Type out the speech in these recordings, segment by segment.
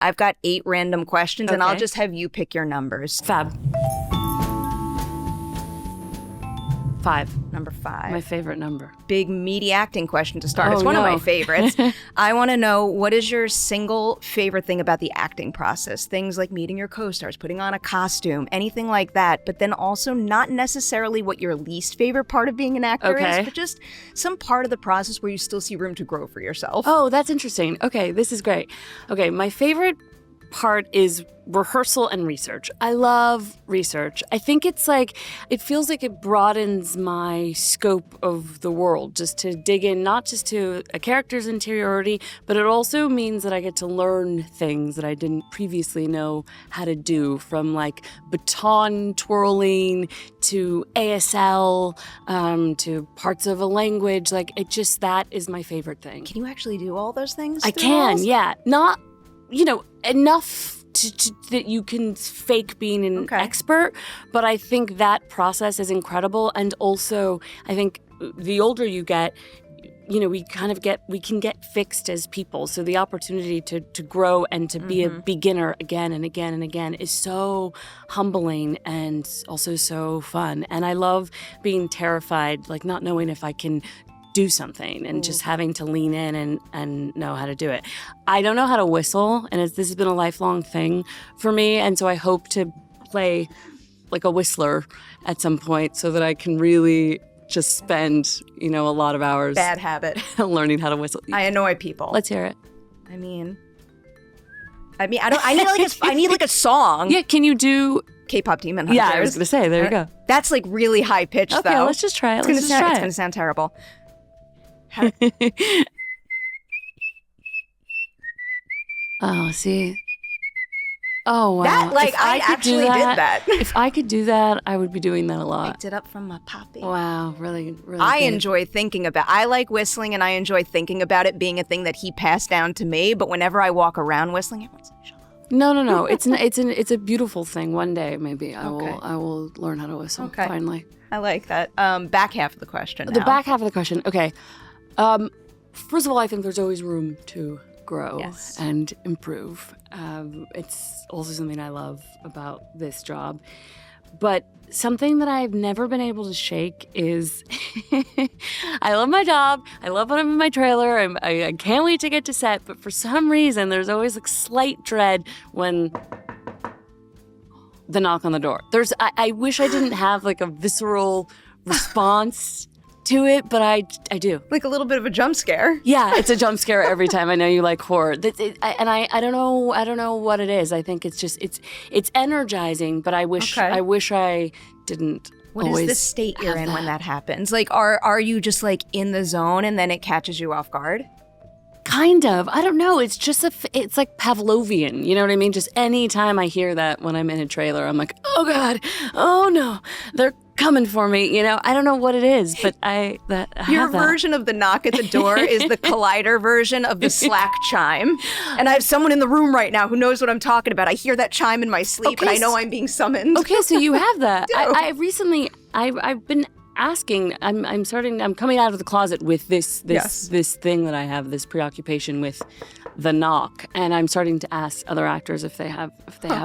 I've got 8 random questions, and I'll Okay. just have you pick your numbers. Fab. 5. Number 5. My favorite number. Big, meaty acting question to start. Oh, It's one of no. my favorites. I want to know, what is your single favorite thing about the acting process? Things like meeting your co-stars, putting on a costume, anything like that. But then also not necessarily what your least favorite part of being an actor Okay. is, but just some part of the process where you still see room to grow for yourself. Oh, that's interesting. Okay, this is great. Okay, my favorite part is rehearsal and research. I love research. I think it's like, it feels like it broadens my scope of the world, just to dig in, not just to a character's interiority, but it also means that I get to learn things that I didn't previously know how to do, from like baton twirling to ASL, to parts of a language. Like, it just, that is my favorite thing. Can you actually do all those things? I through can, roles? yeah. Not, enough to that you can fake being an Okay. expert, but I think that process is incredible. And also, I think the older you get, we can get fixed as people. So the opportunity to grow and to be a beginner again and again and again is so humbling and also so fun. And I love being terrified, like not knowing if I can do something and just having to lean in and know how to do it. I don't know how to whistle, and this has been a lifelong thing for me, and so I hope to play like a whistler at some point so that I can really just spend, a lot of hours Bad habit. learning how to whistle. I annoy people. Let's hear it. I need like a song. Yeah, can you do... K-pop Demon Hunters. Yeah, I was going to say, there you go. That's like really high pitched Okay, though. let's just try it. It's gonna sound terrible. Oh, see. Oh, wow. That, like, If I could do actually did that. If I could do that, I would be doing that a lot. Picked it up from a poppy. Wow, really, really I good. enjoy thinking about. I like whistling, and I enjoy thinking about it being a thing that he passed down to me. But whenever I walk around whistling, everyone's like, "Shut up." No. It's a beautiful thing. One day, maybe I Okay. will learn how to whistle. Okay. Finally. I like that. Back half of the question. The now. back half of the question. Okay. First of all, I think there's always room to grow Yes. and improve. It's also something I love about this job. But something that I've never been able to shake is I love my job. I love when I'm in my trailer. I can't wait to get to set. But for some reason, there's always like slight dread when the knock on the door. I wish I didn't have like a visceral response to it, but I do. Like a little bit of a jump scare. Yeah, it's a jump scare every time. I know you like horror. I don't know what it is. I think it's just it's energizing, but I wish I didn't. What is always the state you're have in when that. that happens? Like, are you just like in the zone and then it catches you off guard? Kind of. I don't know. It's just it's like Pavlovian. You know what I mean? Just any time I hear that when I'm in a trailer, I'm like, oh God, oh no, they're coming for me. I don't know what it is, but I Your have that. version of the knock at the door is the Collider version of the Slack chime. And I have someone in the room right now who knows what I'm talking about. I hear that chime in my sleep, and I know I'm being summoned. Okay, so you have that. do. I recently, I've been asking. I'm coming out of the closet with this Yes. this thing that I have, this preoccupation with the knock, and I'm starting to ask other actors if they have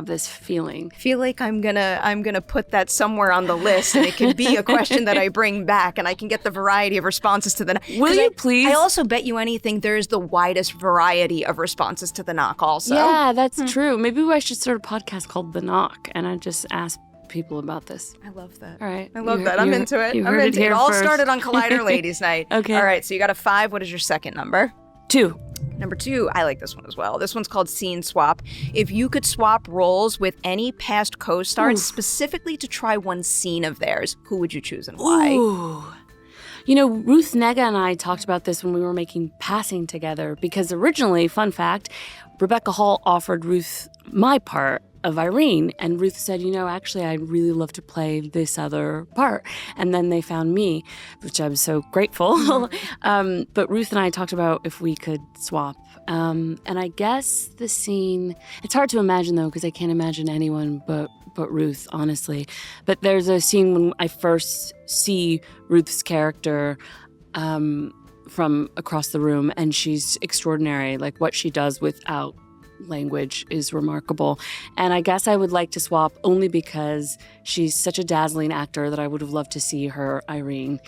this feeling. I feel like I'm gonna put that somewhere on the list, and it can be a question that I bring back, and I can get the variety of responses to the knock. Will you please? I also bet you anything there's the widest variety of responses to the knock also. Yeah, that's true. Maybe I should start a podcast called The Knock, and I just ask people about this. I love that. All right. I love that. I'm into it. You I'm heard into it. here It all first. started on Collider Ladies Night. Okay. All right, so you got a 5. What is your second number? 2. Number 2, I like this one as well. This one's called Scene Swap. If you could swap roles with any past co-stars specifically to try one scene of theirs, who would you choose and why? Ooh. Ruth Negga and I talked about this when we were making Passing together, because originally, fun fact, Rebecca Hall offered Ruth my part of Irene, and Ruth said, actually, I'd really love to play this other part. And then they found me, which I'm so grateful. But Ruth and I talked about if we could swap. And I guess the scene, it's hard to imagine though, because I can't imagine anyone but Ruth, honestly. But there's a scene when I first see Ruth's character from across the room, and she's extraordinary, like what she does without language is remarkable. And I guess I would like to swap only because she's such a dazzling actor that I would have loved to see her Irene.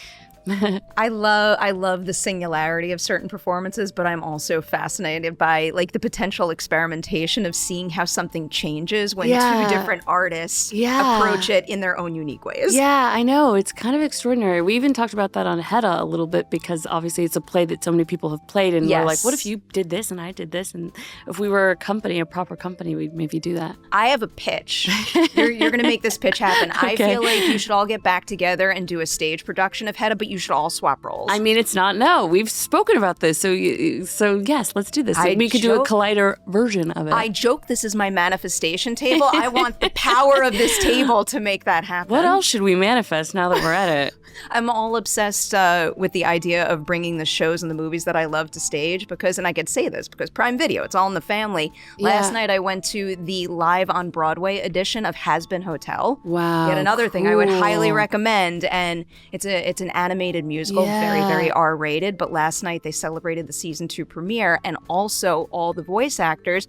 I love the singularity of certain performances, but I'm also fascinated by like the potential experimentation of seeing how something changes when two different artists approach it in their own unique ways. Yeah, I know. It's kind of extraordinary. We even talked about that on Hedda a little bit because obviously it's a play that so many people have played, and we're like, what if you did this and I did this? And if we were a proper company, we'd maybe do that. I have a pitch. You're going to make this pitch happen. Okay. I feel like you should all get back together and do a stage production of Hedda, but you should all swap roles. I mean, it's not we've spoken about this, so yes, let's do this. We could do a Collider version of it. I joke this is my manifestation table. I want the power of this table to make that happen. What else should we manifest now that we're at it? I'm all obsessed with the idea of bringing the shows and the movies that I love to stage because, and I could say this because Prime Video, it's all in the family. Last night I went to the live on Broadway edition of Has Been Hotel. Wow. Yet another thing I would highly recommend, and it's an animated musical, very, very R-rated, but last night they celebrated the season 2 premiere, and also all the voice actors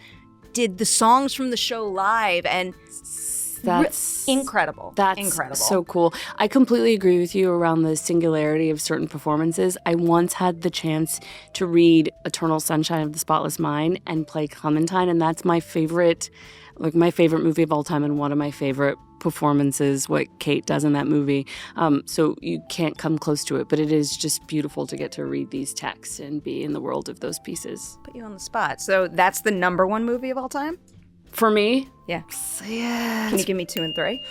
did the songs from the show live, and that's incredible. That's incredible. So cool. I completely agree with you around the singularity of certain performances. I once had the chance to read Eternal Sunshine of the Spotless Mind and play Clementine, and that's my favorite movie of all time and one of my favorite performances, what Kate does in that movie. So you can't come close to it, but it is just beautiful to get to read these texts and be in the world of those pieces. Put you on the spot. So that's the number 1 movie of all time? For me? Yeah. Yeah. Can you give me 2 and 3?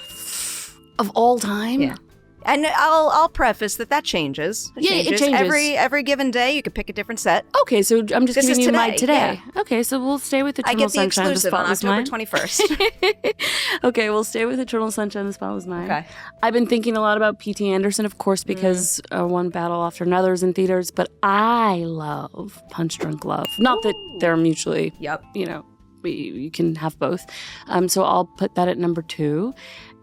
Of all time? Yeah. And I'll preface that changes. It changes. Every given day, you could pick a different set. Okay, so I'm just giving you my today. Yeah. Okay, so we'll stay with Eternal Sunshine of the Spotless Mind. I get the exclusive on October 21st. Okay, we'll stay with Eternal Sunshine of the Spotless Mind. Okay. I've been thinking a lot about P.T. Anderson, of course, because one battle after another is in theaters, but I love Punch Drunk Love. Not that they're mutually, you can have both. So I'll put that at number 2.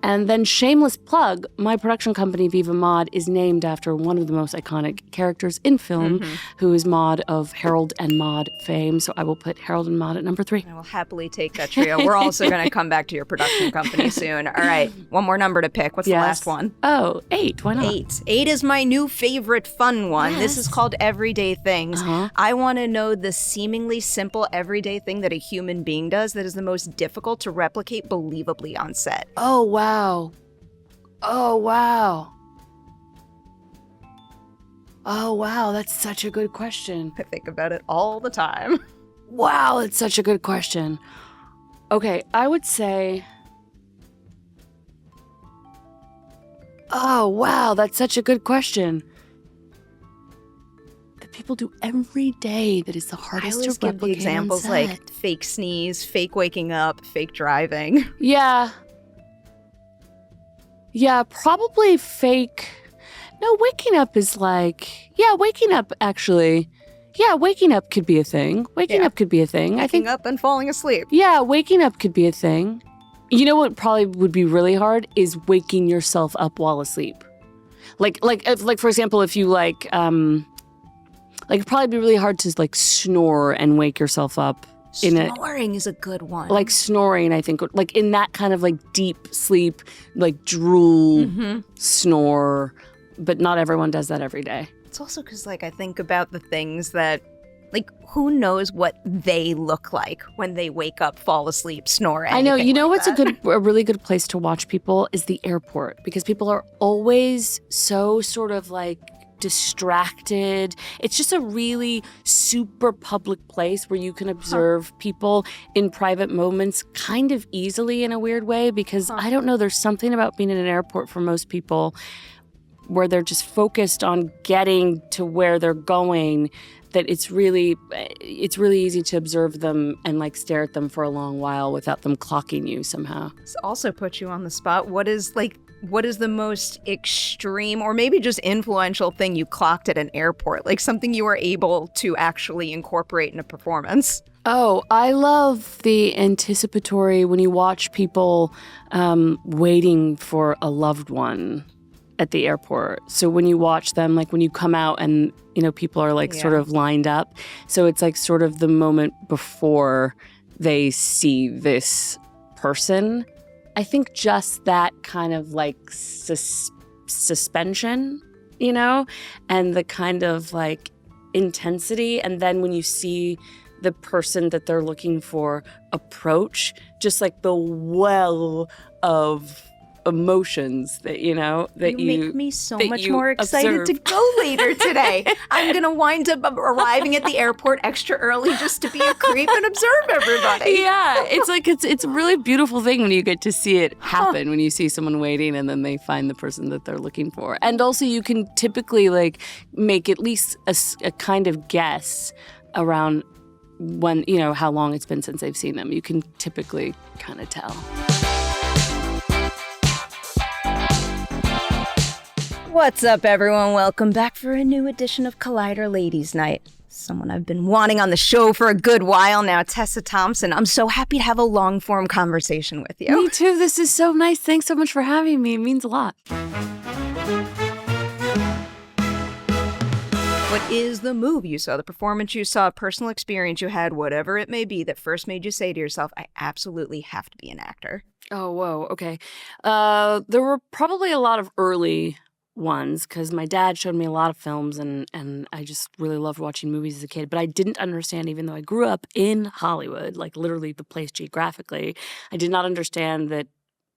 And then shameless plug, my production company, Viva Maud, is named after one of the most iconic characters in film, who is Maud of Harold and Maude fame. So I will put Harold and Maude at number 3. I will happily take that trio. We're also going to come back to your production company soon. All right, one more number to pick. What's the last one? Oh, 8. Why not? 8 is my new favorite fun one. Yes. This is called Everyday Things. I want to know the seemingly simple everyday thing that a human being does that is the most difficult to replicate believably on set. Oh, wow. Oh, wow. Oh, wow. That's such a good question. I think about it all the time. Wow, that's such a good question. Okay, I would say... Oh, wow, that's such a good question. That people do every day that is the hardest to replicate. I always give the examples like fake sneeze, fake waking up, fake driving. Yeah. Yeah, probably fake. No, waking up is like, waking up actually. Yeah, waking up could be a thing. Waking up could be a thing. Waking up and falling asleep. Yeah, waking up could be a thing. You know what probably would be really hard is waking yourself up while asleep. Like for example, if you it'd probably be really hard to like snore and wake yourself up. Snoring is a good one. Like snoring, I think, like in that kind of like deep sleep, like drool, snore, but not everyone does that every day. It's also because like I think about the things that, like, who knows what they look like when they wake up, fall asleep, snore. I know. You know like what's a really good place to watch people is the airport, because people are always so sort of like distracted. It's just a really super public place where you can observe people in private moments kind of easily in a weird way, because I don't know, there's something about being in an airport for most people where they're just focused on getting to where they're going, that it's really easy to observe them and like stare at them for a long while without them clocking you somehow. This also puts you on the spot. What is the most extreme or maybe just influential thing you clocked at an airport? Like something you were able to actually incorporate in a performance? Oh, I love the anticipatory when you watch people waiting for a loved one at the airport. So when you watch them, like when you come out and, you know, people are like sort of lined up. So it's like sort of the moment before they see this person. I think just that kind of like suspension, you know, and the kind of like intensity. And then when you see the person that they're looking for approach, just like the well of emotions that, you know, that you make me so much more observe. excited to go later today. I'm going to wind up arriving at the airport extra early just to be a creep and observe everybody. Yeah, it's like it's a really beautiful thing when you get to see it happen, when you see someone waiting and then they find the person that they're looking for. And also you can typically like make at least a kind of guess around when, you know, how long it's been since they've seen them. You can typically kind of tell. What's up, everyone? Welcome back for a new edition of Collider Ladies Night. Someone I've been wanting on the show for a good while now, Tessa Thompson. I'm so happy to have a long-form conversation with you. Me too. This is so nice. Thanks so much for having me. It means a lot. What is the movie you saw, the performance you saw, personal experience you had, whatever it may be, that first made you say to yourself, I absolutely have to be an actor? Oh, whoa. Okay. There were probably a lot of early ones because my dad showed me a lot of films and I just really loved watching movies as a kid. But I didn't understand, even though I grew up in Hollywood, like literally the place geographically, I did not understand that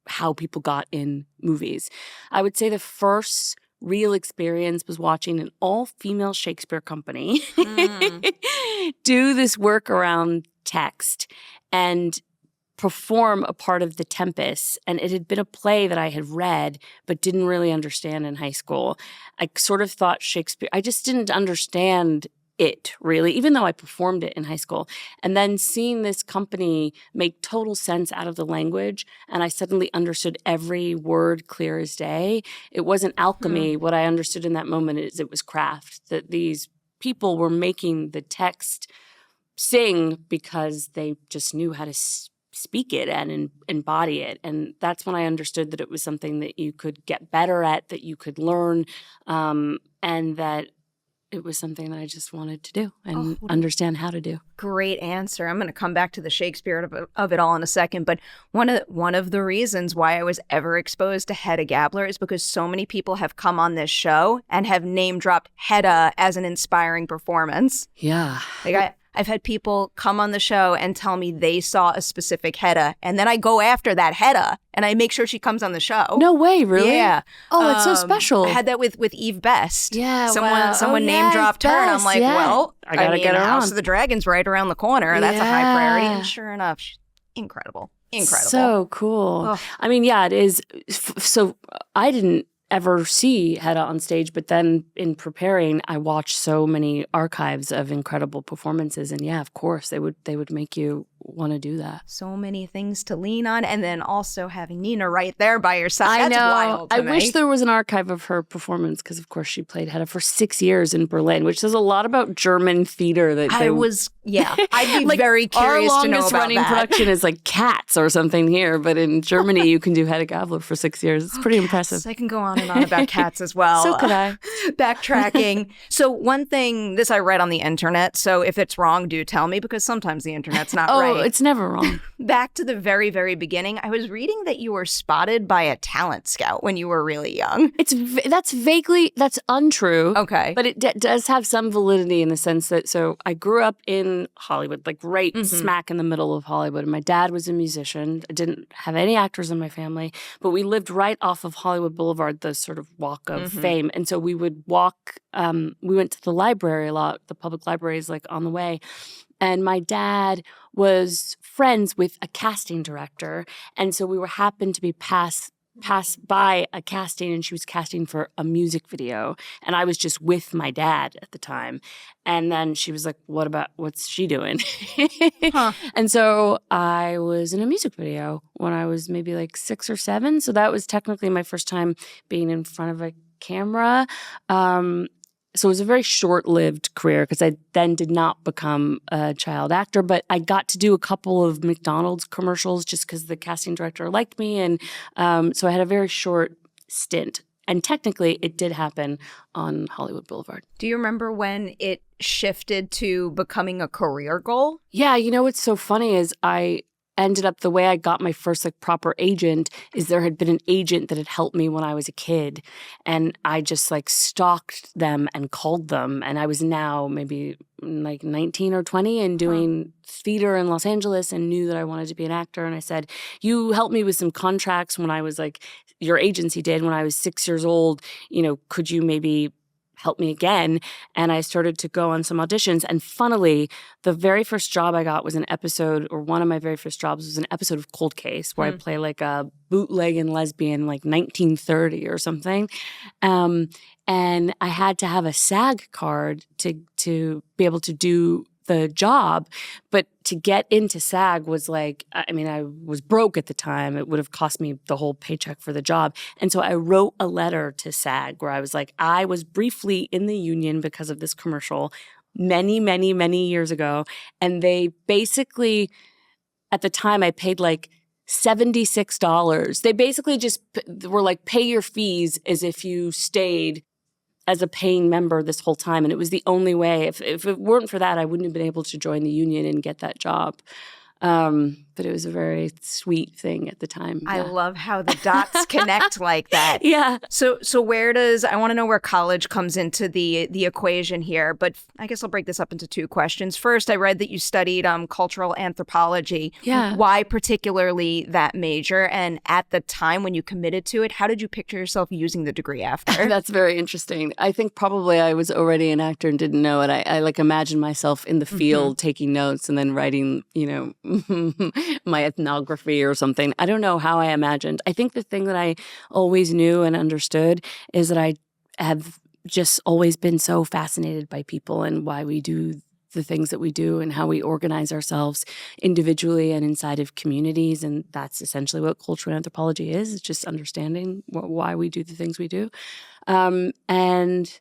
how people got in movies. I would say the first real experience was watching an all-female Shakespeare company do this work around text and perform a part of The Tempest. And it had been a play that I had read but didn't really understand in high school. I sort of thought Shakespeare, I just didn't understand it really, even though I performed it in high school. And then seeing this company make total sense out of the language, and I suddenly understood every word clear as day. It wasn't alchemy. What I understood in that moment is it was craft, that these people were making the text sing because they just knew how to speak it and embody it. And that's when I understood that it was something that you could get better at, that you could learn, and that it was something that I just wanted to do and understand how to do. Great answer. I'm going to come back to the Shakespeare of it all in a second. But one of the reasons why I was ever exposed to Hedda Gabler is because so many people have come on this show and have name dropped Hedda as an inspiring performance. Yeah. Like I've had people come on the show and tell me they saw a specific Hedda, and then I go after that Hedda and I make sure she comes on the show. No way, really? Yeah. Oh, that's so special. I had that with Eve Best. Yeah, Someone name dropped her, and I'm like, well, I gotta get her House on. of the Dragon's right around the corner. That's a high priority, and sure enough, she's incredible. So cool. Oh. I mean, yeah, it is. So I didn't ever see Hedda on stage, but then in preparing, I watched so many archives of incredible performances, and yeah, of course, they would make you want to do that. So many things to lean on, and then also having Nina right there by your side. I That's know. Wild to me. Wish there was an archive of her performance because, of course, she played Hedda for 6 years in Berlin, which says a lot about German theater. I'd be like, very curious to know about that. Our longest running production is like Cats or something here, but in Germany, you can do Hedda Gabler for 6 years. It's pretty impressive. I can go on and on about Cats as well. So could I. Backtracking. So one thing, this I read on the internet, so if it's wrong, do tell me, because sometimes the internet's not right. Oh, it's never wrong. Back to the very, very beginning, I was reading that you were spotted by a talent scout when you were really young. That's untrue. Okay. But it does have some validity in the sense that, so I grew up in Hollywood, like right smack in the middle of Hollywood. And my dad was a musician. I didn't have any actors in my family, but we lived right off of Hollywood Boulevard, the sort of walk of fame. And so we would walk, we went to the library a lot, the public libraries, like on the way. And my dad was friends with a casting director. And so we happened to be passed by a casting, and she was casting for a music video. And I was just with my dad at the time. And then she was like, what's she doing? And so I was in a music video when I was maybe like 6 or 7. So that was technically my first time being in front of a camera. So it was a very short-lived career because I then did not become a child actor, but I got to do a couple of McDonald's commercials just because the casting director liked me. And so I had a very short stint And technically, it did happen on Hollywood Boulevard. Do you remember when it shifted to becoming a career goal? Yeah, what's so funny is I ended up, the way I got my first proper agent is there had been an agent that had helped me when I was a kid, and I just stalked them and called them, and I was now maybe 19 or 20 and doing theater in Los Angeles and knew that I wanted to be an actor. And I said, you helped me with some contracts when I was your agency did when I was 6 years old, could you maybe help me again? And I started to go on some auditions. And funnily, the very first job I got was one of my very first jobs was an episode of Cold Case where I play a bootlegging lesbian, 1930 or something. And I had to have a SAG card to be able to do the job. But to get into SAG was I was broke at the time. It would have cost me the whole paycheck for the job. And so I wrote a letter to SAG where I was I was briefly in the union because of this commercial many, many, many years ago. And they basically, at the time, I paid $76. They basically just were pay your fees as if you stayed as a paying member this whole time. And it was the only way. If it weren't for that, I wouldn't have been able to join the union and get that job. But it was a very sweet thing at the time. I love how the dots connect like that. Yeah. So I want to know where college comes into the equation here, but I guess I'll break this up into two questions. First, I read that you studied cultural anthropology. Yeah. Why particularly that major? And at the time when you committed to it, how did you picture yourself using the degree after? That's very interesting. I think probably I was already an actor and didn't know it. I imagined myself in the field taking notes and then writing, my ethnography or something. I don't know how I imagined. I think the thing that I always knew and understood is that I have just always been so fascinated by people and why we do the things that we do and how we organize ourselves individually and inside of communities. And that's essentially what cultural anthropology is. It's just understanding why we do the things we do. And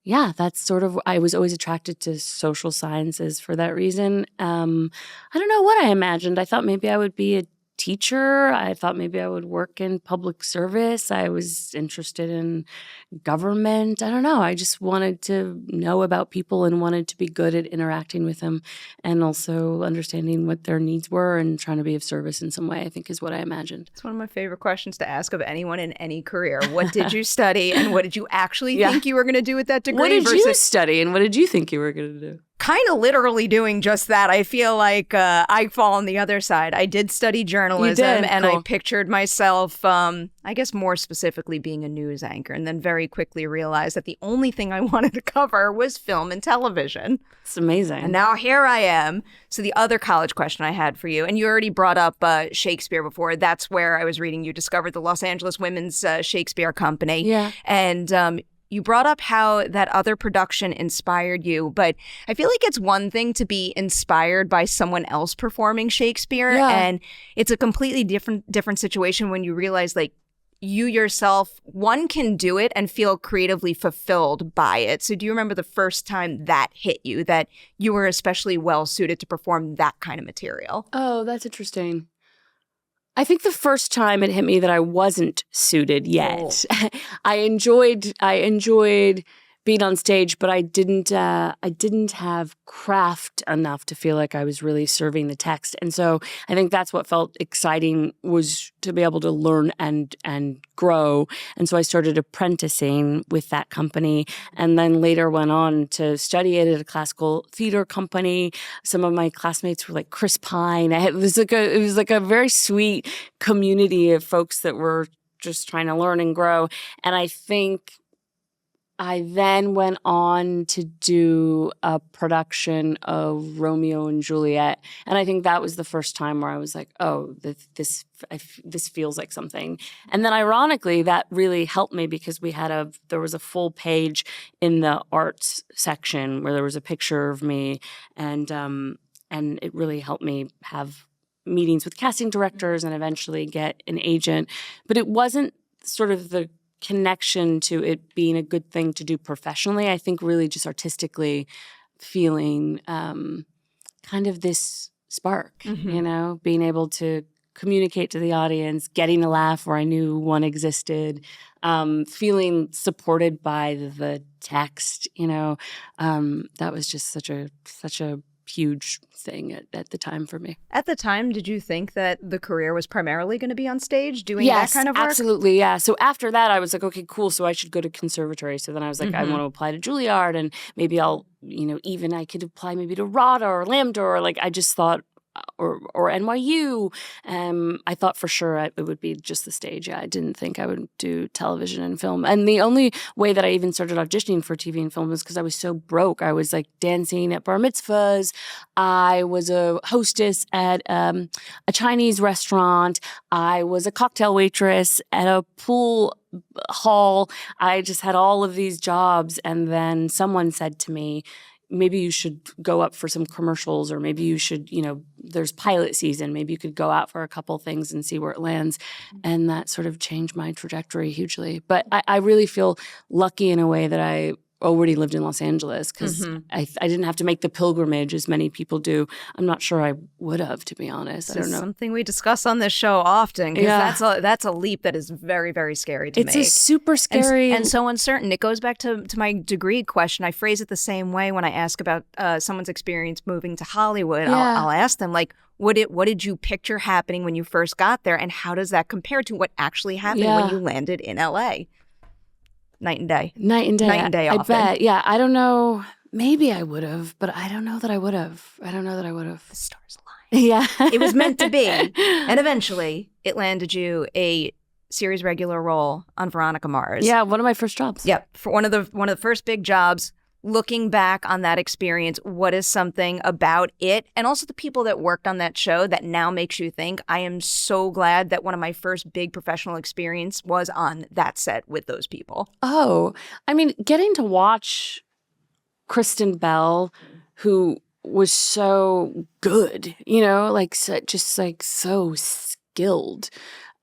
yeah, that's sort of, I was always attracted to social sciences for that reason. I don't know what I imagined. I thought maybe I would be a teacher. I thought maybe I would work in public service. I was interested in government. I don't know. I just wanted to know about people and wanted to be good at interacting with them and also understanding what their needs were and trying to be of service in some way, I think is what I imagined. It's one of my favorite questions to ask of anyone in any career. What did you study and what did you actually think you were going to do with that degree? What did you study and what did you think you were going to do? Kind of literally doing just that. I feel like I fall on the other side. I did study journalism and I pictured myself, I guess more specifically being a news anchor, and then very quickly realized that the only thing I wanted to cover was film and television. It's amazing. And now here I am. So the other college question I had for you, and you already brought up Shakespeare before. That's where I was reading you discovered the Los Angeles Women's Shakespeare Company. Yeah. And you brought up how that other production inspired you, but I feel like it's one thing to be inspired by someone else performing Shakespeare, and it's a completely different situation when you realize you yourself, one, can do it and feel creatively fulfilled by it. So do you remember the first time that hit you, that you were especially well suited to perform that kind of material? Oh, that's interesting. I think the first time it hit me that I wasn't suited yet. Oh. I enjoyed being on stage, but I didn't have craft enough to feel like I was really serving the text. And so I think that's what felt exciting, was to be able to learn and grow. And so I started apprenticing with that company and then later went on to study it at a classical theater company. Some of my classmates were like Chris Pine. It was like a very sweet community of folks that were just trying to learn and grow. And I think I then went on to do a production of Romeo and Juliet. And I think that was the first time where I was like, oh, this feels like something. And then ironically, that really helped me because there was a full page in the arts section where there was a picture of me. And it really helped me have meetings with casting directors and eventually get an agent. But it wasn't sort of the connection to it being a good thing to do professionally. I think really just artistically feeling kind of this spark, being able to communicate to the audience, getting a laugh where I knew one existed, feeling supported by the text, that was just such a huge thing at the time for me. At the time, did you think that the career was primarily going to be on stage doing that kind of work? Yes, absolutely, yeah. So after that, I was like, okay, cool, so I should go to conservatory. So then I was like, I want to apply to Juilliard, and maybe I'll, even I could apply maybe to RADA or Lambda, or like I just thought, or NYU. I thought for sure it would be just the stage. Yeah, I didn't think I would do television and film. And the only way that I even started auditioning for TV and film was because I was so broke. I was like dancing at bar mitzvahs. I was a hostess at a Chinese restaurant. I was a cocktail waitress at a pool hall. I just had all of these jobs. And then someone said to me, maybe you should go up for some commercials, or maybe you should, there's pilot season. Maybe you could go out for a couple things and see where it lands. And that sort of changed my trajectory hugely. But I really feel lucky in a way that I already lived in Los Angeles because I didn't have to make the pilgrimage as many people do. I'm not sure I would have, to be honest. I don't know. Something we discuss on this show often because that's a leap that is very, very scary to make. It's super scary. And so uncertain. It goes back to my degree question. I phrase it the same way when I ask about someone's experience moving to Hollywood. I'll ask them, like, what did you picture happening when you first got there, and how does that compare to what actually happened when you landed in LA? Night and day. Night and day often. I bet. Yeah. I don't know. Maybe I would have, but I don't know that I would have. The stars aligned. Yeah. It was meant to be. And eventually, it landed you a series regular role on Veronica Mars. Yeah, one of my first jobs. Yep. For one of the first big jobs. Looking back on that experience, what is something about it and also the people that worked on that show that now makes you think, I am so glad that one of my first big professional experience was on that set with those people? Oh, I mean, getting to watch Kristen Bell, who was so good, so skilled.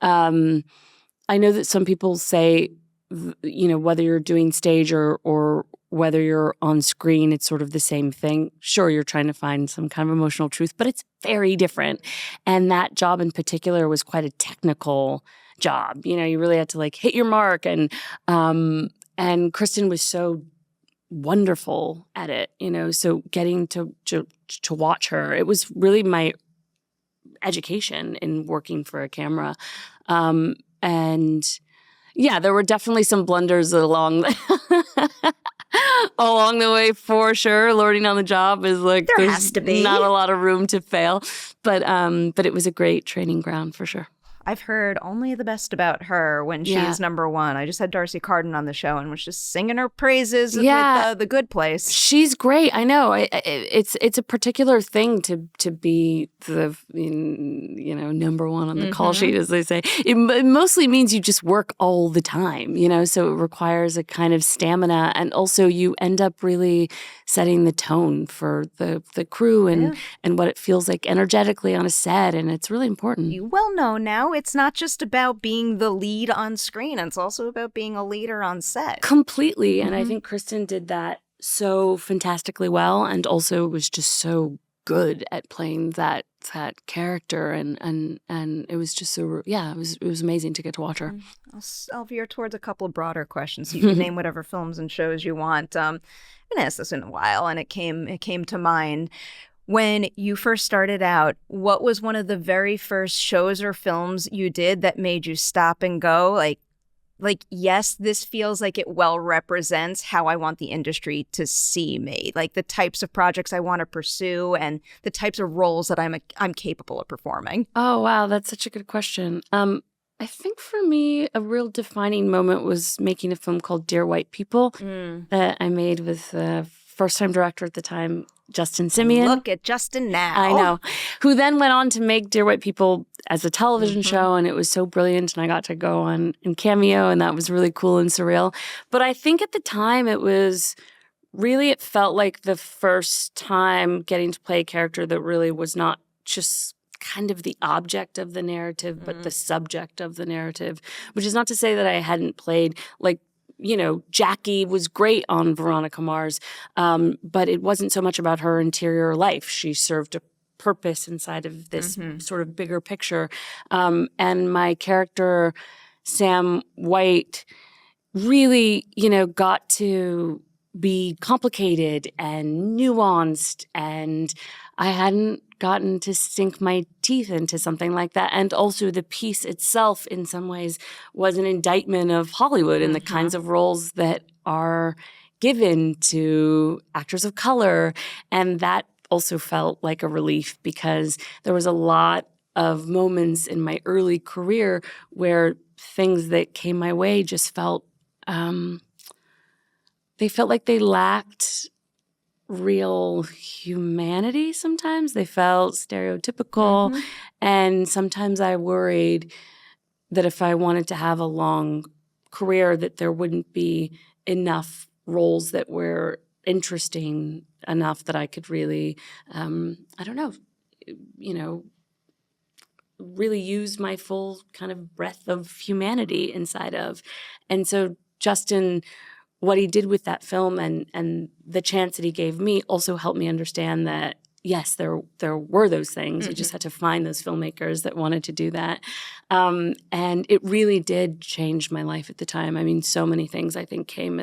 I know that some people say, whether you're doing stage or whether you're on screen, it's sort of the same thing. Sure, you're trying to find some kind of emotional truth, but it's very different. And that job in particular was quite a technical job. You really had to hit your mark. And Kristen was so wonderful at it, so getting to watch her, it was really my education in working for a camera. And yeah, there were definitely some blunders along the way for sure. Learning on the job is there has to be not a lot of room to fail, but it was a great training ground for sure. I've heard only the best about her when she's number one. I just had Darcy Carden on the show and was just singing her praises with The Good Place. She's great. I know. It's a particular thing to be the number one on the call sheet, as they say. It mostly means you just work all the time, so it requires a kind of stamina, and also you end up really setting the tone for the crew and what it feels like energetically on a set, and it's really important. You well know now. It's not just about being the lead on screen. It's also about being a leader on set. Completely. And I think Kristen did that so fantastically well, and also was just so good at playing that character. And it was just so, it was amazing to get to watch her. I'll veer towards a couple of broader questions. You can name whatever films and shows you want. I've been asked this in a while, and it came to mind. When you first started out, what was one of the very first shows or films you did that made you stop and go, like, yes, this feels like it well represents how I want the industry to see me, like the types of projects I want to pursue and the types of roles that I'm capable of performing? Oh, wow. That's such a good question. I think for me, a real defining moment was making a film called Dear White People that I made with the first-time director at the time, Justin Simien. Look at Justin now. I know. Who then went on to make Dear White People as a television show, and it was so brilliant, and I got to go on in Cameo, and that was really cool and surreal. But I think at the time it felt like the first time getting to play a character that really was not just kind of the object of the narrative, but the subject of the narrative, which is not to say that I hadn't played, Jackie was great on Veronica Mars, but it wasn't so much about her interior life. She served a purpose inside of this sort of bigger picture. And my character, Sam White, really, got to be complicated and nuanced, and I hadn't gotten to sink my teeth into something like that. And also the piece itself in some ways was an indictment of Hollywood and the kinds of roles that are given to actors of color. And that also felt like a relief because there was a lot of moments in my early career where things that came my way just felt they felt like they lacked real humanity sometimes. They felt stereotypical. And sometimes I worried that if I wanted to have a long career that there wouldn't be enough roles that were interesting enough that I could really, really use my full kind of breadth of humanity inside of. And so Justin, what he did with that film and the chance that he gave me also helped me understand that, yes, there were those things. You just had to find those filmmakers that wanted to do that. And it really did change my life at the time. I mean, so many things I think came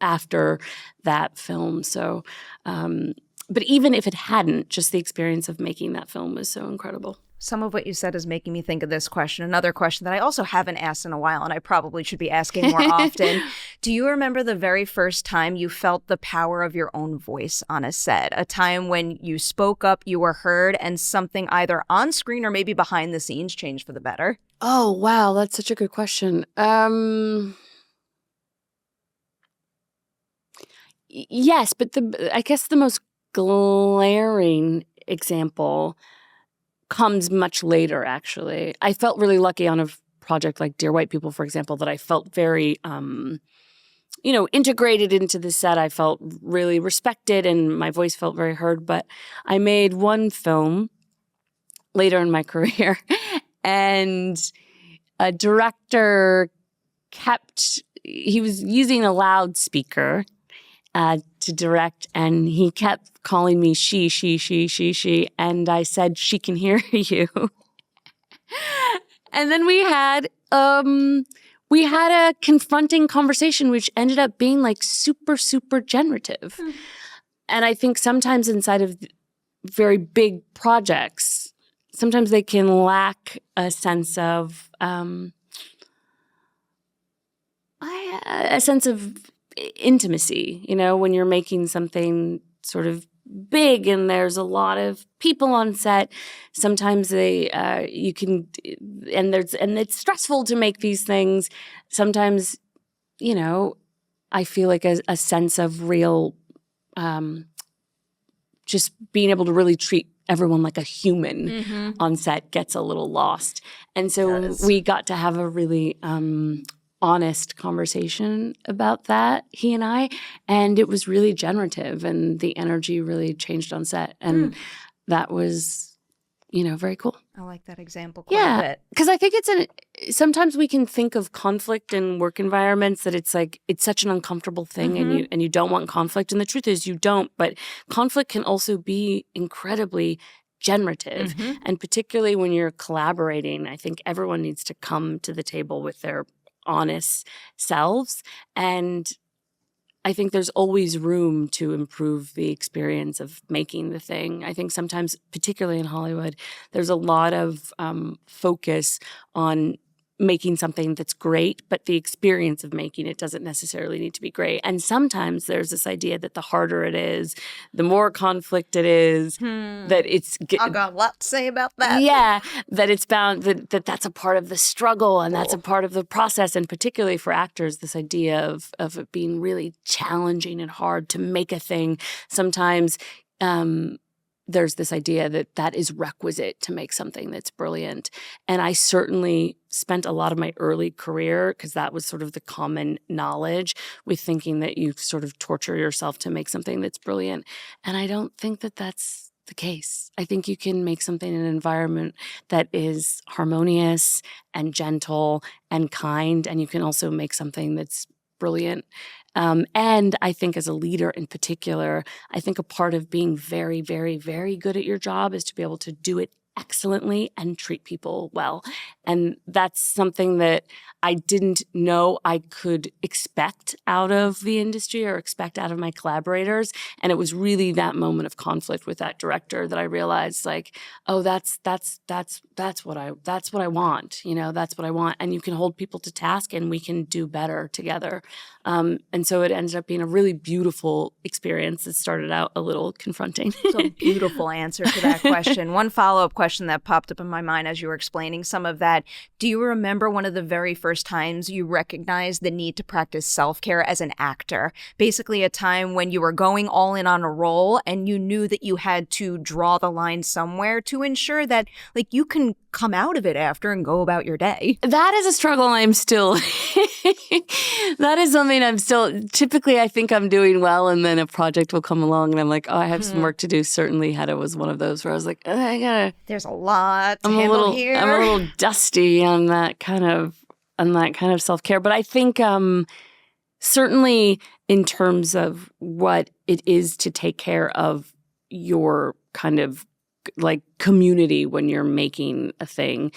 after that film. So, but even if it hadn't, just the experience of making that film was so incredible. Some of what you said is making me think of this question, another question that I also haven't asked in a while, and I probably should be asking more often. Do you remember the very first time you felt the power of your own voice on a set? A time when you spoke up, you were heard, and something either on screen or maybe behind the scenes changed for the better? Oh, wow. That's such a good question. Yes, but I guess the most glaring example comes much later, actually. I felt really lucky on a project like Dear White People, for example, that I felt very, integrated into the set. I felt really respected and my voice felt very heard. But I made one film later in my career and a director he was using a loudspeaker to direct, and he kept calling me she, and I said, she can hear you. And then we had a confronting conversation, which ended up being like super, super generative. And I think sometimes inside of very big projects, sometimes they can lack a sense of intimacy, when you're making something sort of big and there's a lot of people on set. Sometimes and it's stressful to make these things. Sometimes, I feel like a sense of real, just being able to really treat everyone like a human on set gets a little lost. And so we got to have a really honest conversation about that, he and I, and it was really generative and the energy really changed on set. And that was, very cool. I like that example quite a bit. Because I think sometimes we can think of conflict in work environments that it's like, it's such an uncomfortable thing and you don't want conflict. And the truth is you don't, but conflict can also be incredibly generative. And particularly when you're collaborating, I think everyone needs to come to the table with their honest selves. And I think there's always room to improve the experience of making the thing. I think sometimes, particularly in Hollywood, there's a lot of focus on making something that's great, but the experience of making it doesn't necessarily need to be great. And sometimes there's this idea that the harder it is, the more conflict it is, that it's... I've got a lot to say about that. Yeah, that it's bound, that's a part of the struggle and that's a part of the process. And particularly for actors, this idea of it being really challenging and hard to make a thing. Sometimes there's this idea that is requisite to make something that's brilliant. And I certainly spent a lot of my early career, because that was sort of the common knowledge, with thinking that you sort of torture yourself to make something that's brilliant. And I don't think that that's the case. I think you can make something in an environment that is harmonious and gentle and kind, and you can also make something that's brilliant. And I think as a leader in particular, I think a part of being very, very, very good at your job is to be able to do it excellently and treat people well. And that's something that I didn't know I could expect out of the industry or expect out of my collaborators. And it was really that moment of conflict with that director that I realized, like, oh, that's what I want. That's what I want. And you can hold people to task and we can do better together. And so it ended up being a really beautiful experience that started out a little confronting. So beautiful answer to that question. One follow-up question that popped up in my mind as you were explaining some of that. Do you remember one of the very first times you recognized the need to practice self-care as an actor? Basically a time when you were going all in on a role and you knew that you had to draw the line somewhere to ensure that like you can come out of it after and go about your day. That is a struggle I'm still, that is something I'm still, typically I think I'm doing well and then a project will come along and I'm like, oh, I have some work to do. Certainly Hedda was one of those where I was like, there's a lot to handle here. I'm a little dusty on that kind of self-care. But I think certainly in terms of what it is to take care of your kind of like community when you're making a thing,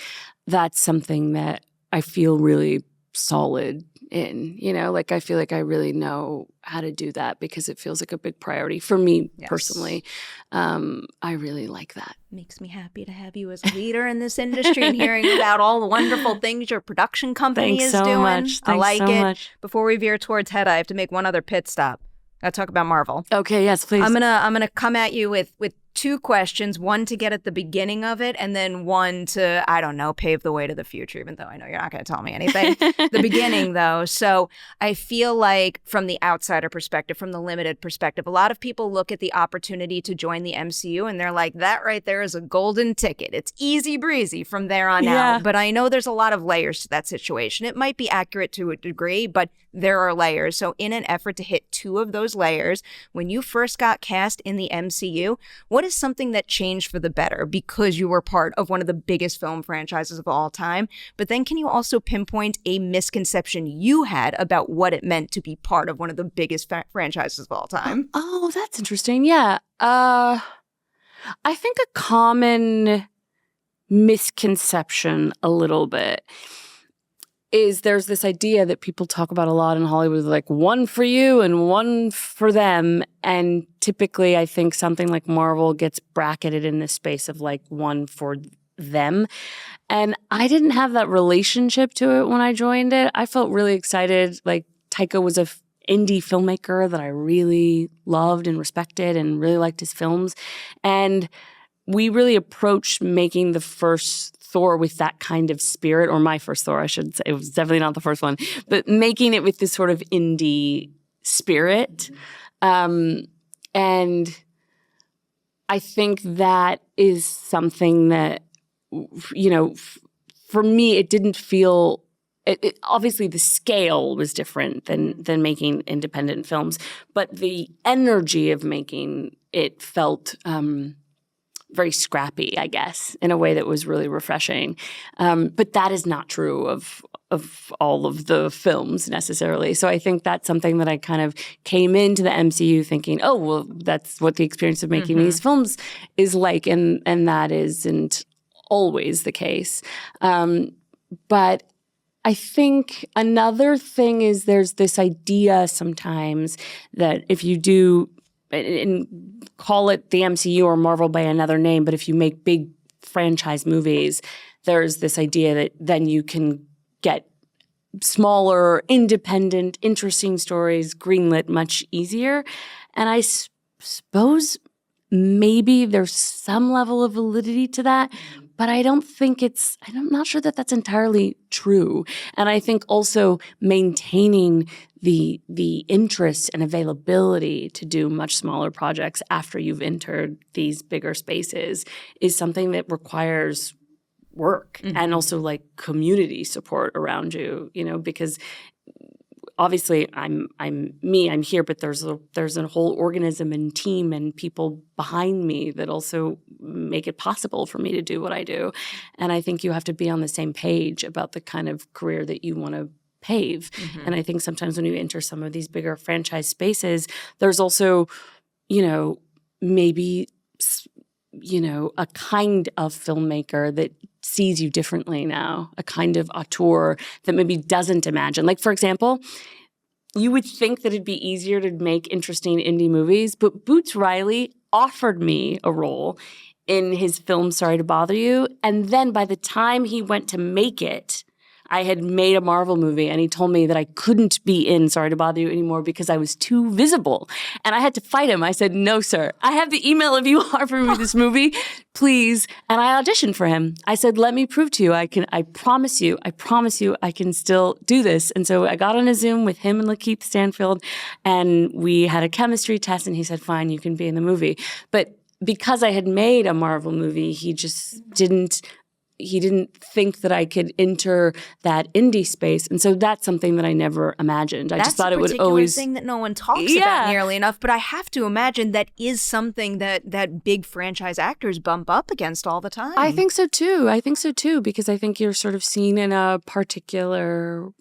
that's something that I feel really solid in, like I feel like I really know how to do that because it feels like a big priority for me personally. I really like that. Makes me happy to have you as a leader in this industry and hearing about all the wonderful things your production company is doing. Much. I like it. Much. Before we veer towards Hedda, I have to make one other pit stop. Gotta talk about Marvel. Okay, yes, please. I'm gonna come at you with two questions, one to get at the beginning of it, and then one to, I don't know, pave the way to the future, even though I know you're not going to tell me anything. The beginning, though. So I feel like from the outsider perspective, from the limited perspective, a lot of people look at the opportunity to join the MCU and they're like, that right there is a golden ticket. It's easy breezy from there on out. But I know there's a lot of layers to that situation. It might be accurate to a degree, but there are layers. So in an effort to hit two of those layers, when you first got cast in the MCU, what is something that changed for the better because you were part of one of the biggest film franchises of all time? But then can you also pinpoint a misconception you had about what it meant to be part of one of the biggest franchises of all time? Oh, that's interesting. Yeah. I think a common misconception a little bit is there's this idea that people talk about a lot in Hollywood, like one for you and one for them. And typically I think something like Marvel gets bracketed in this space of like one for them. And I didn't have that relationship to it when I joined it. I felt really excited. Like Taika was a indie filmmaker that I really loved and respected and really liked his films. And we really approached making the first Thor with that kind of spirit, or my first Thor, I should say. It was definitely not the first one, but making it with this sort of indie spirit. And I think that is something that, for me, it didn't feel, obviously the scale was different than making independent films, but the energy of making it felt very scrappy, I guess, in a way that was really refreshing. But that is not true of all of the films necessarily. So I think that's something that I kind of came into the MCU thinking, oh, well, that's what the experience of making these films is like. And that isn't always the case. But I think another thing is there's this idea sometimes that if you do and call it the MCU or Marvel by another name, but if you make big franchise movies, there's this idea that then you can get smaller, independent, interesting stories greenlit much easier. And I suppose maybe there's some level of validity to that, but I'm not sure that that's entirely true. And I think also maintaining the interest and availability to do much smaller projects after you've entered these bigger spaces is something that requires work and also like community support around you, because obviously I'm here, but there's a whole organism and team and people behind me that also make it possible for me to do what I do. And I think you have to be on the same page about the kind of career that you want to pave. And I think sometimes when you enter some of these bigger franchise spaces, there's also, maybe, a kind of filmmaker that sees you differently now, a kind of auteur that maybe doesn't imagine. Like, for example, you would think that it'd be easier to make interesting indie movies, but Boots Riley offered me a role in his film Sorry to Bother You. And then by the time he went to make it, I had made a Marvel movie, and he told me that I couldn't be in Sorry to Bother You anymore because I was too visible. And I had to fight him. I said, no, sir. I have the email of you offering me this movie, please. And I auditioned for him. I said, let me prove to you, I promise you, I can still do this. And so I got on a Zoom with him and Lakeith Stanfield, and we had a chemistry test, and he said, fine, you can be in the movie. But because I had made a Marvel movie, he just didn't think that I could enter that indie space. And so that's something that I never imagined. I just thought it would always— That's a particular thing that no one talks about nearly enough, but I have to imagine that is something that big franchise actors bump up against all the time. I think so too, because I think you're sort of seen in a particular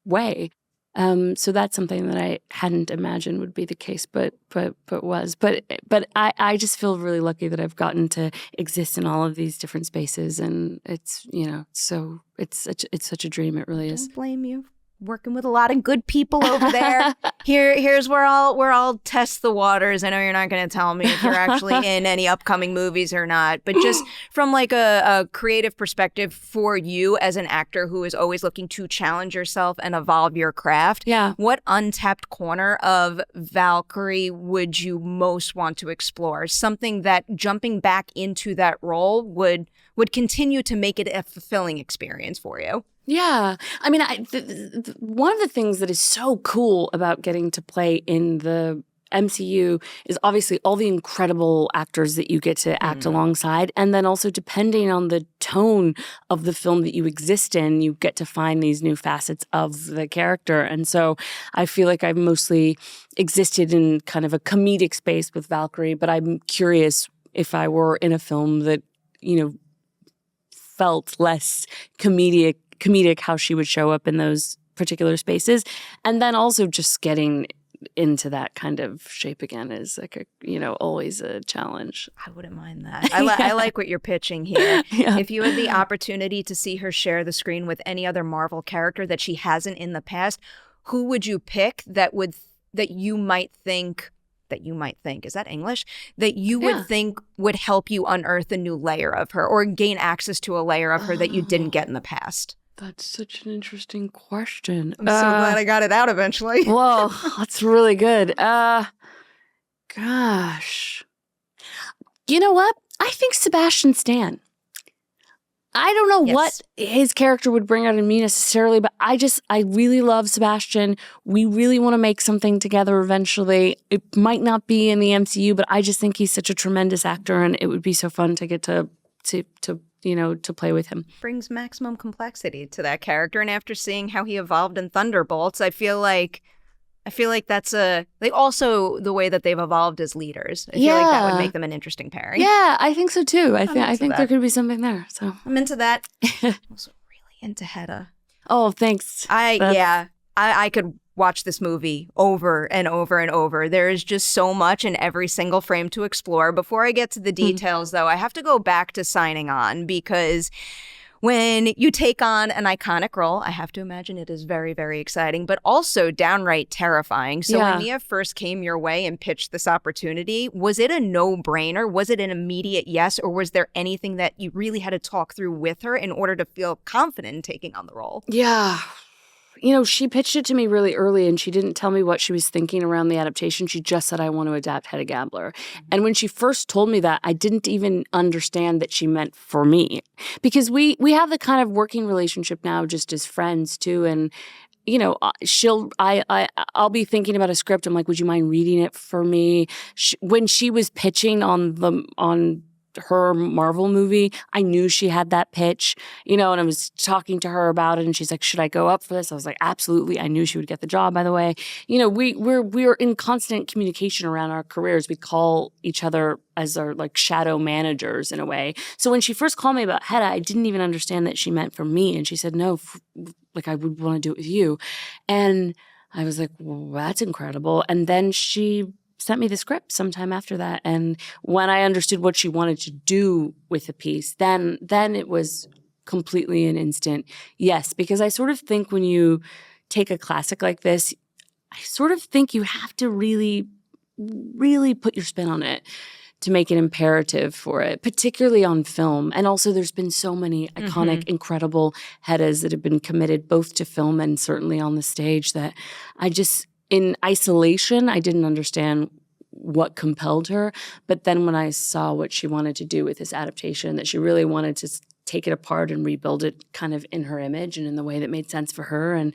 way. So that's something that I hadn't imagined would be the case, but was. But I just feel really lucky that I've gotten to exist in all of these different spaces, and it's so it's such a dream. It really is. Don't blame you. Working with a lot of good people over there. Here's where I'll test the waters. I know you're not going to tell me if you're actually in any upcoming movies or not, but just from like a creative perspective for you as an actor who is always looking to challenge yourself and evolve your craft. Yeah. What untapped corner of Valkyrie would you most want to explore? Something that jumping back into that role would continue to make it a fulfilling experience for you. Yeah. I mean, one of the things that is so cool about getting to play in the MCU is obviously all the incredible actors that you get to act alongside. And then also depending on the tone of the film that you exist in, you get to find these new facets of the character. And so I feel like I've mostly existed in kind of a comedic space with Valkyrie, but I'm curious if I were in a film that, felt less comedic, how she would show up in those particular spaces. And then also just getting into that kind of shape again is like always a challenge. I wouldn't mind that. I like what you're pitching here. Yeah. If you had the opportunity to see her share the screen with any other Marvel character that she hasn't in the past, who would you pick that you might think, is that English? That you would think would help you unearth a new layer of her or gain access to a layer of her that you didn't get in the past? That's such an interesting question. I'm so glad I got it out eventually. Whoa, that's really good. Gosh. You know what? I think Sebastian Stan. I don't know what his character would bring out in me necessarily, but I really love Sebastian. We really want to make something together eventually. It might not be in the MCU, but I just think he's such a tremendous actor, and it would be so fun to get to play with him. Brings maximum complexity to that character, and after seeing how he evolved in Thunderbolts, I feel like that's also the way that they've evolved as leaders. I feel like that would make them an interesting pairing. Yeah, I think so too. I think there could be something there. So I'm into that. I'm also really into Hedda. Oh, thanks. I could watch this movie over and over and over. There is just so much in every single frame to explore. Before I get to the details, though, I have to go back to signing on because when you take on an iconic role, I have to imagine it is very, very exciting, but also downright terrifying. So when Nia first came your way and pitched this opportunity, was it a no-brainer? Was it an immediate yes? Or was there anything that you really had to talk through with her in order to feel confident in taking on the role? Yeah. She pitched it to me really early, and she didn't tell me what she was thinking around the adaptation. She just said, I want to adapt Hedda Gabler. And when she first told me that, I didn't even understand that she meant for me. Because we have the kind of working relationship now just as friends, too. And, I'll be thinking about a script. I'm like, would you mind reading it for me? When she was pitching on her Marvel movie. I knew she had that pitch, and I was talking to her about it, and she's like, should I go up for this? I was like, absolutely. I knew she would get the job, by the way. We're in constant communication around our careers. We call each other as our like shadow managers in a way. So when she first called me about Hedda, I didn't even understand that she meant for me. And she said, no, like I would want to do it with you. And I was like, well, that's incredible. And then she sent me the script sometime after that. And when I understood what she wanted to do with the piece, then it was completely an instant yes. Because I sort of think when you take a classic like this, I sort of think you have to really, really put your spin on it to make an imperative for it, particularly on film. And also there's been so many iconic, incredible Heddas that have been committed both to film and certainly on the stage that I just, in isolation, I didn't understand what compelled her. But then when I saw what she wanted to do with this adaptation, that she really wanted to take it apart and rebuild it kind of in her image and in the way that made sense for her and,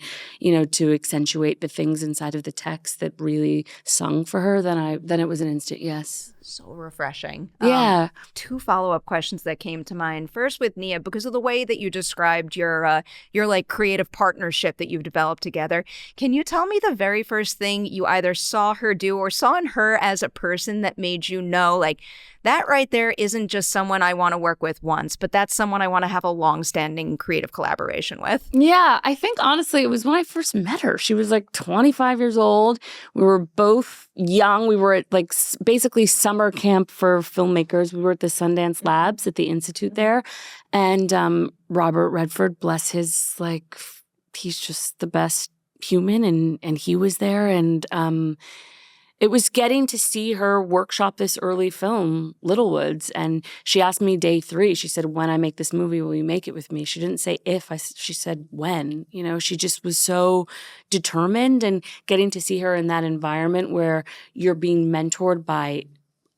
to accentuate the things inside of the text that really sung for her, then it was an instant yes. So refreshing. Yeah. 2 follow-up questions that came to mind. First with Nia, because of the way that you described your like creative partnership that you've developed together. Can you tell me the very first thing you either saw her do or saw in her as a person that made you know, like, that right there isn't just someone I want to work with once, but that's someone I want to have a long-standing creative collaboration with? Yeah, I think honestly it was when I first met her. She was like 25 years old. We were both young. We were at like basically summer camp for filmmakers. We were at the Sundance Labs at the Institute there. And Robert Redford, bless his, like, he's just the best human. And he was there. And it was getting to see her workshop this early film, Little Woods. And she asked me day 3, she said, when I make this movie, will you make it with me? She didn't say if, she said when. She just was so determined, and getting to see her in that environment where you're being mentored by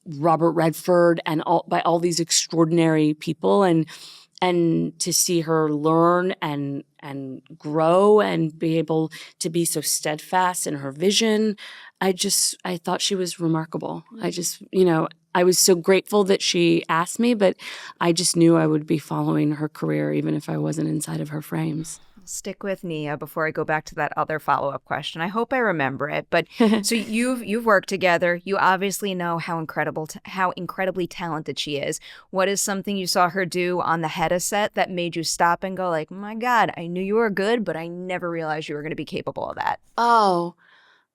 Robert Redford and by all these extraordinary people, and to see her learn and grow and be able to be so steadfast in her vision. I thought she was remarkable. I was so grateful that she asked me, but I just knew I would be following her career even if I wasn't inside of her frames. Stick with Nia before I go back to that other follow-up question. I hope I remember it. But so you've worked together. You obviously know how incredibly talented she is. What is something you saw her do on the Hedda set that made you stop and go like, my God, I knew you were good, but I never realized you were going to be capable of that? Oh,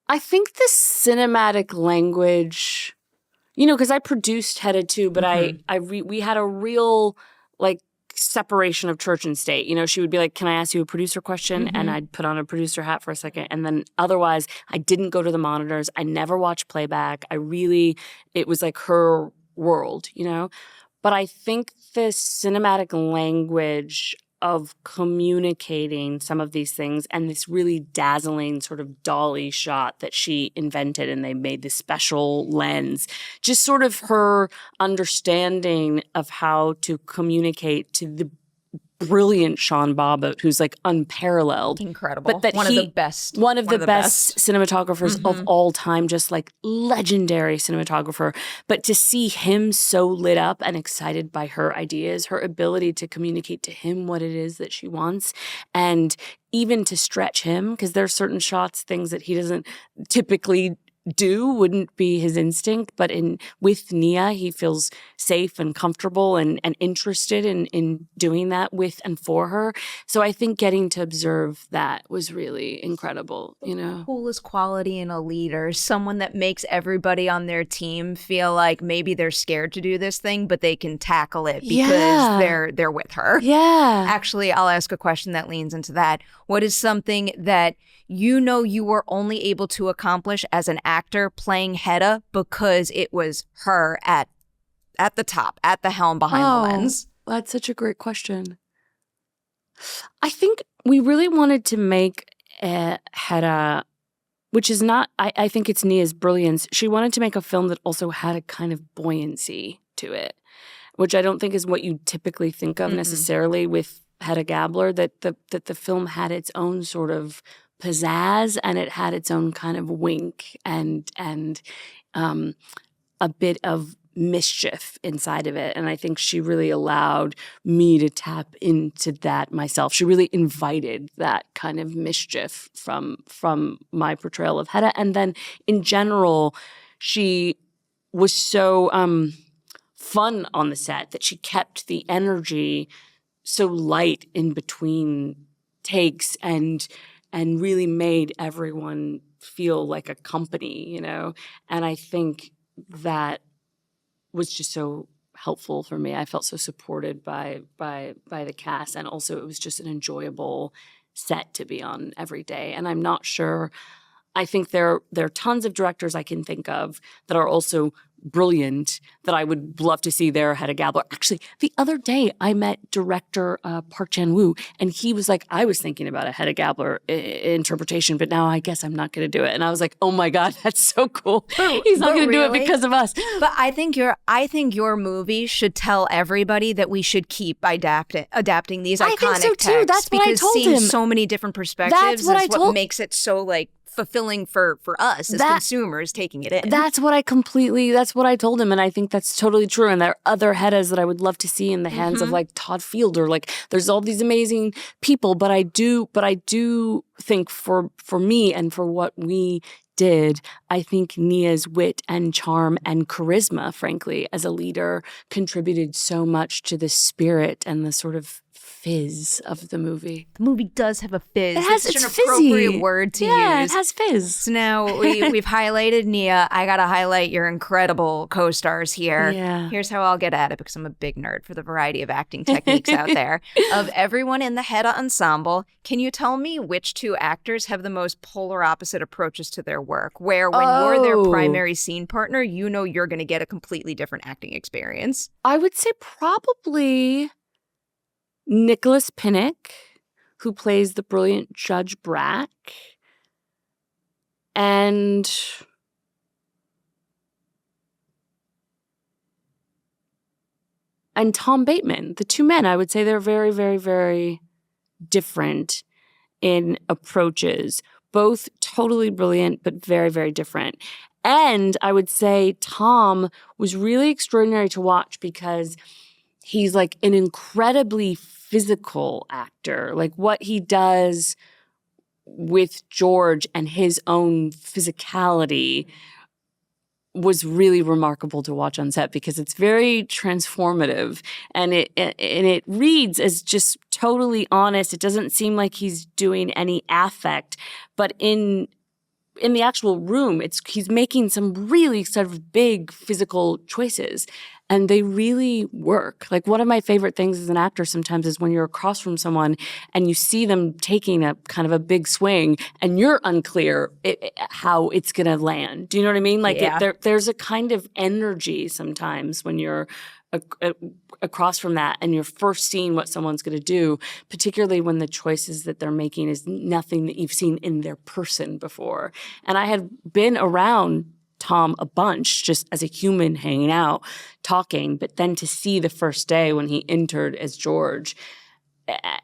I think the cinematic language, because I produced Hedda too, but we had a real like separation of church and state. She would be like, can I ask you a producer question? And I'd put on a producer hat for a second. And then otherwise, I didn't go to the monitors. I never watched playback. It was like her world, But I think the cinematic language of communicating some of these things and this really dazzling sort of dolly shot that she invented, and they made this special lens, just sort of her understanding of how to communicate to the brilliant Sean Bobbitt, who's like unparalleled. Incredible. But that one of the best cinematographers of all time, just like legendary cinematographer. But to see him so lit up and excited by her ideas, her ability to communicate to him what it is that she wants, and even to stretch him, because there are certain shots, things that he doesn't typically do wouldn't be his instinct, but with Nia, he feels safe and comfortable and interested in doing that with and for her. So I think getting to observe that was really incredible, Coolest quality in a leader, someone that makes everybody on their team feel like maybe they're scared to do this thing, but they can tackle it because they're with her. Yeah. Actually, I'll ask a question that leans into that. What is something that you were only able to accomplish as an actor playing Hedda because it was her at the top, at the helm, behind the lens? That's such a great question. I think we really wanted to make Hedda, which is not, I think it's Nia's brilliance. She wanted to make a film that also had a kind of buoyancy to it, which I don't think is what you typically think of necessarily with Hedda Gabler, that the film had its own sort of pizzazz, and it had its own kind of wink and a bit of mischief inside of it. And I think she really allowed me to tap into that myself. She really invited that kind of mischief from my portrayal of Hedda. And then in general, she was so fun on the set that she kept the energy so light in between takes and really made everyone feel like a company, you know? And I think that was just so helpful for me. I felt so supported by the cast, and also it was just an enjoyable set to be on every day. And I'm not sure, I think there are tons of directors I can think of that are also brilliant that I would love to see their Hedda Gabler. Actually, the other day I met director Park Chan-woo, and he was like, I was thinking about a Hedda Gabler interpretation, but now I guess I'm not going to do it. And I was like, oh my God, that's so cool. He's not going to do it because of us. But I think your movie should tell everybody that we should keep adapting these iconic texts. I think so too. That's what I told him. Because seeing so many different perspectives is what makes it so like fulfilling for us as consumers taking it in. That's what I told him. And I think that's totally true. And there are other Heddas that I would love to see in the hands of like Todd Fielder. Like there's all these amazing people, but I do think for me and for what we did, I think Nia's wit and charm and charisma, frankly, as a leader, contributed so much to the spirit and the sort of fizz of the movie. The movie does have a fizz. It's an fizzy. Appropriate word to use. Yeah, it has fizz. So now we've highlighted Nia. I got to highlight your incredible co-stars here. Yeah. Here's how I'll get at it, because I'm a big nerd for the variety of acting techniques out there. Of everyone in the Hedda ensemble, can you tell me which two actors have the most polar opposite approaches to their work, where when you're their primary scene partner, you know you're going to get a completely different acting experience? I would say probably Nicholas Pinnock, who plays the brilliant Judge Brack, and Tom Bateman. The two men, I would say they're very, very, very different in approaches. Both totally brilliant, but very, very different. And I would say Tom was really extraordinary to watch because he's like an incredibly physical actor. Like what he does with George and his own physicality was really remarkable to watch on set because it's very transformative and it reads as just totally honest. It doesn't seem like he's doing any affect, but in the actual room, he's making some really sort of big physical choices, and they really work. Like one of my favorite things as an actor sometimes is when you're across from someone and you see them taking a kind of a big swing and you're unclear how it's going to land. Do you know what I mean? Like there's a kind of energy sometimes when you're across from that and you're first seeing what someone's going to do, particularly when the choices that they're making is nothing that you've seen in their person before. And I had been around Tom a bunch just as a human hanging out, talking, but then to see the first day when he entered as George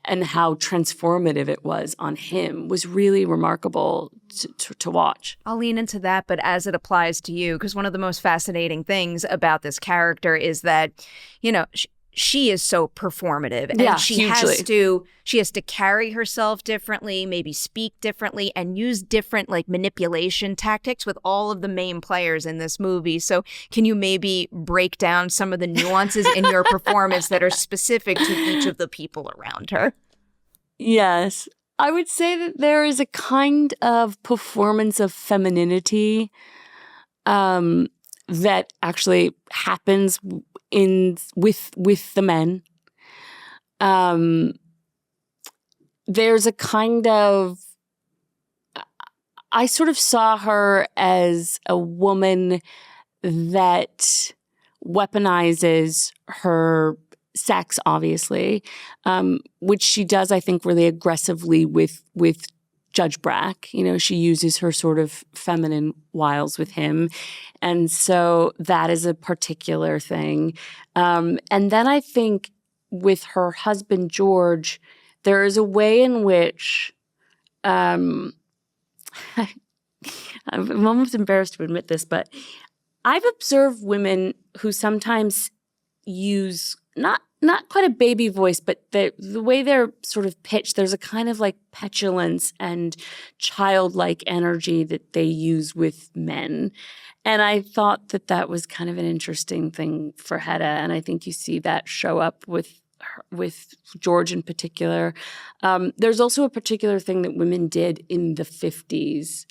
and how transformative it was on him was really remarkable to watch. I'll lean into that, but as it applies to you, because one of the most fascinating things about this character is that, you know, she is so performative, and she has to carry herself differently, maybe speak differently, and use different like manipulation tactics with all of the main players in this movie. So can you maybe break down some of the nuances in your performance that are specific to each of the people around her? Yes. I would say that there is a kind of performance of femininity that actually happens with the men. There's a kind of, I sort of saw her as a woman that weaponizes her sex, obviously, which she does, I think, really aggressively with Judge Brack. You know, she uses her sort of feminine wiles with him. And so that is a particular thing. And then I think with her husband, George, there is a way in which I'm almost embarrassed to admit this, but I've observed women who sometimes use not quite a baby voice, but the way they're sort of pitched, there's a kind of like petulance and childlike energy that they use with men. And I thought that was kind of an interesting thing for Hedda, and I think you see that show up with George in particular. There's also a particular thing that women did in the 50s,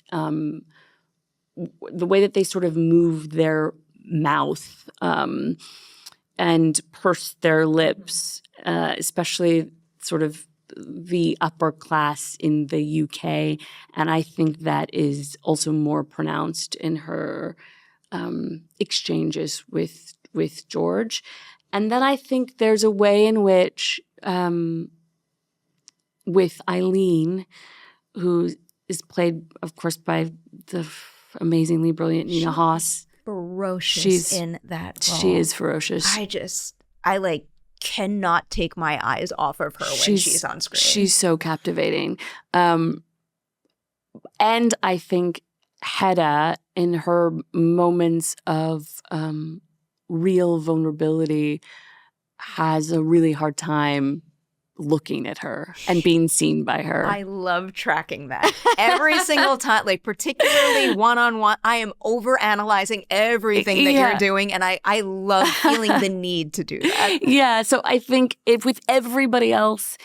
the way that they sort of moved their mouth and pursed their lips, especially sort of the upper class in the UK. And I think that is also more pronounced in her exchanges with George. And then I think there's a way in which with Eileen, who is played, of course, by the amazingly brilliant Nina Hoss. Ferocious in that role. She is ferocious. I like cannot take my eyes off of her when she's on screen. She's so captivating. And I think Hedda, in her moments of real vulnerability, has a really hard time looking at her and being seen by her. I love tracking that. Every single time, like particularly one-on-one, I am overanalyzing everything that you're doing, and I love feeling the need to do that. Yeah, so I think if with everybody else,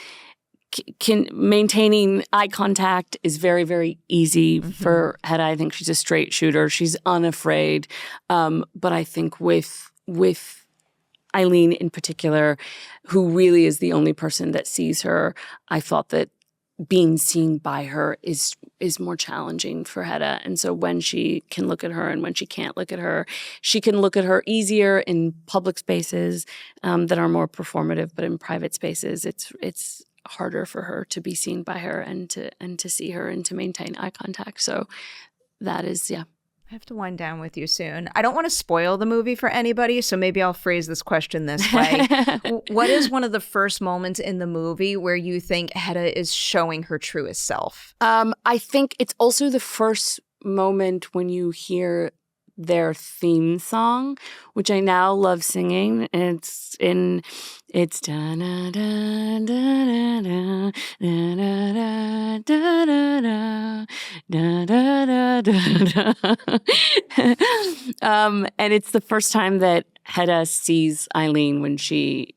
maintaining eye contact is very, very easy for Hedda. I think she's a straight shooter. She's unafraid. But I think with Eileen in particular, who really is the only person that sees her, I thought that being seen by her is more challenging for Hedda. And so when she can look at her and when she can't look at her, she can look at her easier in public spaces that are more performative, but in private spaces, it's harder for her to be seen by her and to see her and to maintain eye contact. So that is, yeah. I have to wind down with you soon. I don't want to spoil the movie for anybody, so maybe I'll phrase this question this way. What is one of the first moments in the movie where you think Hedda is showing her truest self? I think it's also the first moment when you hear their theme song, which I now love singing. It's da da da da da da da da da da. And it's the first time that Hedda sees Eileen when she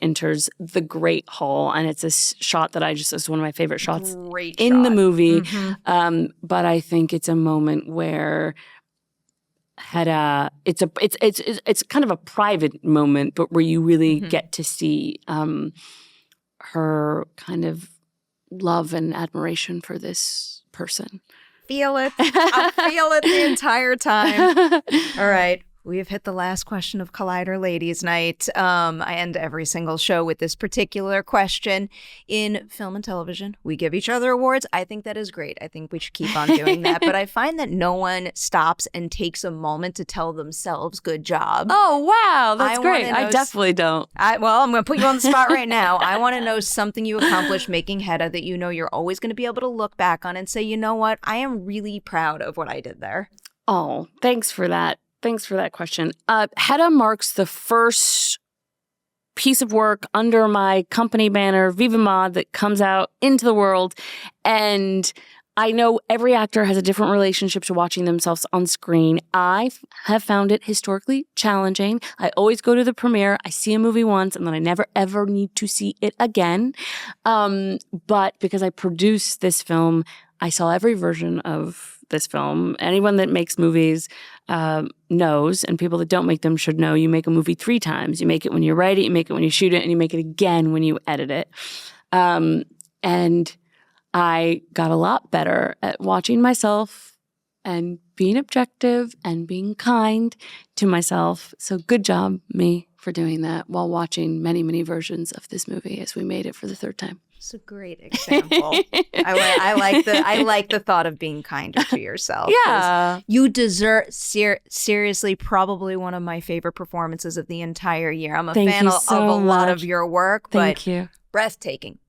enters the Great Hall, and it's a shot that it's one of my favorite shots in the movie. But I think it's a moment where Hedda, it's kind of a private moment, but where you really get to see her kind of love and admiration for this person. Feel it. I feel it the entire time. All right. We have hit the last question of Collider Ladies Night. I end every single show with this particular question. In film and television, we give each other awards. I think that is great. I think we should keep on doing that. But I find that no one stops and takes a moment to tell themselves, good job. Oh, wow. That's great. I definitely don't. Well, I'm going to put you on the spot right now. I want to know something you accomplished making Hedda that you know you're always going to be able to look back on and say, you know what? I am really proud of what I did there. Oh, thanks for that. Thanks for that question. Hedda marks the first piece of work under my company banner, Viva Mod, that comes out into the world. And I know every actor has a different relationship to watching themselves on screen. I have found it historically challenging. I always go to the premiere. I see a movie once, and then I never, ever need to see it again. But because I produced this film, I saw every version of this film. Anyone that makes movies knows, and people that don't make them should know, you make a movie 3 times. You make it when you write it, you make it when you shoot it, and you make it again when you edit it. And I got a lot better at watching myself and being objective and being kind to myself. So good job, me, for doing that while watching many, many versions of this movie as we made it for the third time. It's a great example. I like the thought of being kinder to yourself. Yeah. You deserve, seriously, probably one of my favorite performances of the entire year. I'm a fan of a lot of your work. Thank you. Breathtaking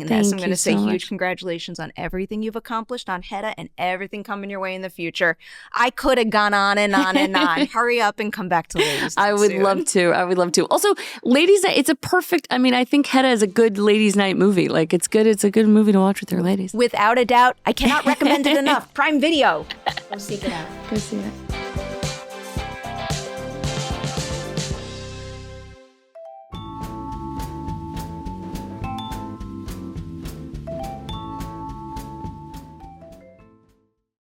in this. I'm going to say huge congratulations on everything you've accomplished on Hedda and everything coming your way in the future. I could have gone on and on and on. Hurry up and come back to Ladies Night. I would love to. Also, Ladies Night, it's a perfect, I think Hedda is a good Ladies Night movie. Like, it's good. It's a good movie to watch with your ladies. Without a doubt. I cannot recommend it enough. Prime Video. Go seek it out. Go see it.